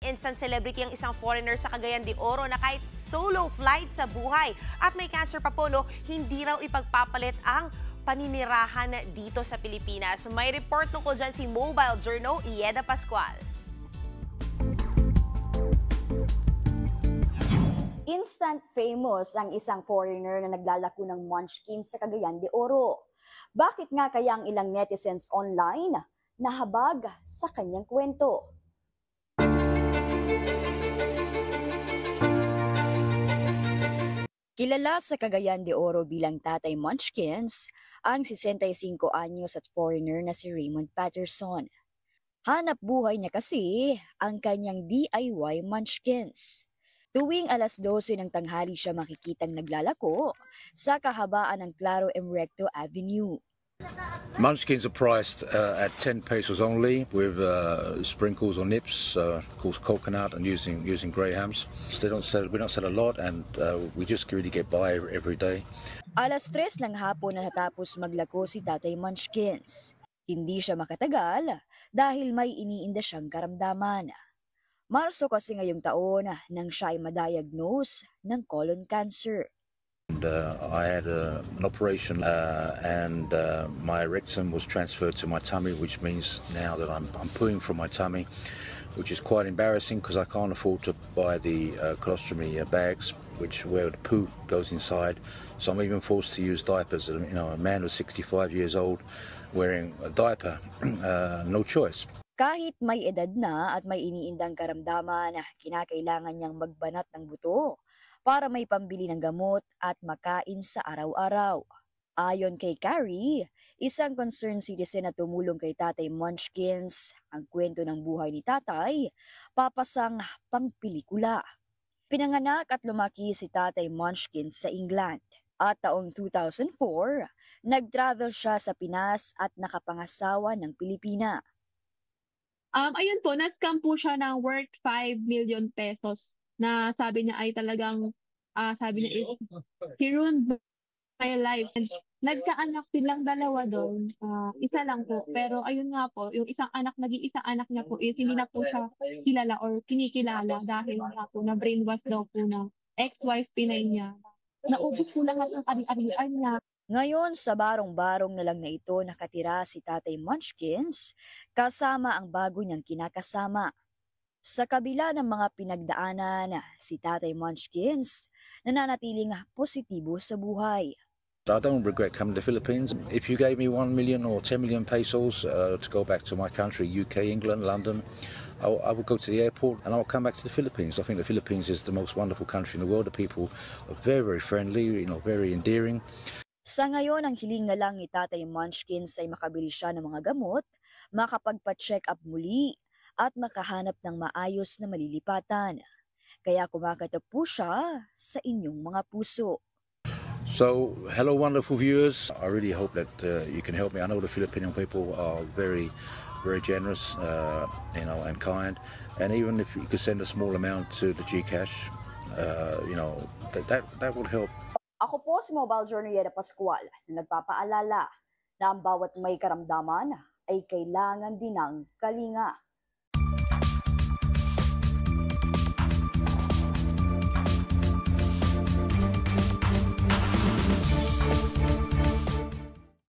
instant celebrity ang isang foreigner sa Cagayan de Oro na kahit solo flight sa buhay at may cancer pa po, no, hindi raw ipagpapalit ang paninirahan dito sa Pilipinas. May report tungkol dyan si Mobile Journal, Ieda Pascual. Instant famous ang isang foreigner na naglalako ng munchkin sa Cagayan de Oro. Bakit nga kaya ang ilang netizens online nahabag sa kanyang kwento? Kilala sa Cagayan de Oro bilang Tatay Munchkins ang 65 anyos at foreigner na si Raymond Patterson. Hanap buhay niya kasi ang kanyang DIY munchkins. Tuwing alas 12 ng tanghali siya makikitang naglalako sa kahabaan ng Claro M. Recto Avenue. Munchkins are priced at 10 pesos only with sprinkles or nips, of course coconut and using grahams. We don't sell a lot and we just really get by every day. Alas 3 ng hapon na natapos maglako si Tatay Munchkins. Hindi siya makatagal dahil may iniinda siyang karamdaman. Marso kasi ngayong taon nang siya ay madiagnose ng colon cancer. And, I had an operation and my rectum was transferred to my tummy, which means now that I'm pooing from my tummy, which is quite embarrassing because I can't afford to buy the colostomy bags, where the poo goes inside. So I'm even forced to use diapers. You know, a man who's 65 years old wearing a diaper, no choice. Kahit may edad na at may iniindang karamdaman, kinakailangan niyang magbanat ng buto para may pambili ng gamot at makain sa araw-araw. Ayon kay Carrie, isang concerned citizen na tumulong kay Tatay Munchkins, ang kwento ng buhay ni Tatay, papasang pangpelikula. Pinanganak at lumaki si Tatay Munchkins sa England. At taong 2004, nag-travel siya sa Pinas at nakapangasawa ng Pilipina. Ayun po, na-scam po siya ng worth 5 million pesos na sabi niya ay talagang, sabi niya is, he ruined my life. And nagkaanak silang dalawa doon, isa lang po. Pero ayun nga po, yung isang anak, nag-iisang anak niya po is hindi na po siya kilala or kinikilala dahil nga po na brainwash daw po na ex-wife Pinay niya. Naubos po lahat ng ari-arian niya. Ngayon, sa barong-barong na lang na ito nakatira si Tatay Munchkins kasama ang bago niyang kinakasama. Sa kabila ng mga pinagdaanan, si Tatay Munchkins nananatiling positibo sa buhay. I don't regret coming to the Philippines. If you gave me 1 million or 10 million pesos to go back to my country, UK, England, London, I would go to the airport and I'll come back to the Philippines. I think the Philippines is the most wonderful country in the world. The people are very, very friendly, very endearing. Sa ngayon, ang hiling na lang ni Tatay Munchkins ay makabili siya ng mga gamot, makapagpa-check up muli, at makahanap ng maayos na malilipatan. Kaya kumakatok po siya sa inyong mga puso. So, hello wonderful viewers. I really hope that you can help me. I know the Filipino people are very, very generous, and kind. And even if you could send a small amount to the GCash, that would help. Ako po si Mobile Journal Ieda Pascual na nagpapaalala na ang bawat may karamdaman ay kailangan din ng kalinga.